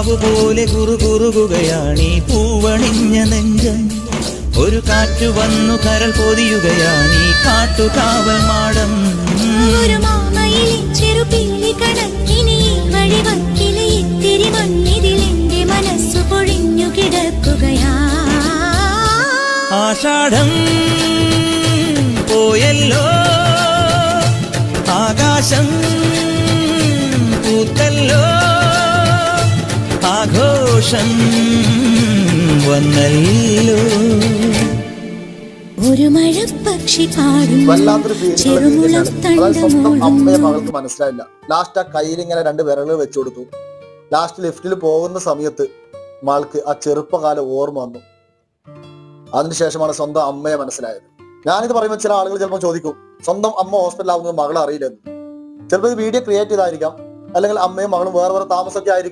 പ്രാവു പോലെ കുറുകുറുകയാണീ പൂവണിഞ്ഞ നെഞ്ചം. ഒരു കാറ്റു വന്നു കരൾ പൊതിയുകയാണീ കാട്ടുകാവൽ മാടം. ഒരു മാമയിലെ ചെറുപിള്ളി കണക്കിനി വഴിവക്കിലെ ഇത്തിരി മണ്ണിതിൽ എന്റെ മനസ്സു പൊഴിഞ്ഞു കിടക്കുകയാ. ആഷാഢം പോയല്ലോ, ആകാശം പൂത്തല്ലോ, ആഘോഷം വന്നല്ലോ. ഒരു മഴപ്പക്ഷി പാടും വല്ലാത്തൊരു ഫീലിംഗ്. അതായത് സ്വന്തം അമ്മയെ മകൾക്ക് മനസ്സിലായില്ല. ലാസ്റ്റ് ആ കയ്യിൽ ഇങ്ങനെ 2 വിരലുകൾ വെച്ചു കൊടുത്തു. ലാസ്റ്റ് ലിഫ്റ്റിൽ പോകുന്ന സമയത്ത് മകൾക്ക് ആ ചെറുപ്പകാലം ഓർമ്മ വന്നു. അതിനുശേഷമാണ് സ്വന്തം അമ്മയെ മനസ്സിലായത്. ഞാനിത് പറയുമ്പോൾ ചില ആളുകൾ ചിലപ്പോൾ ചോദിക്കും, സ്വന്തം അമ്മ ഹോസ്പിറ്റലിലാവുന്നത് മകൾ അറിയില്ലെന്ന്. ചിലപ്പോൾ ഇത് വീഡിയോ ക്രിയേറ്റ് ചെയ്തായിരിക്കാം, അല്ലെങ്കിൽ അമ്മയും മകളും വേറെ താമസമൊക്കെ ആയിരിക്കും.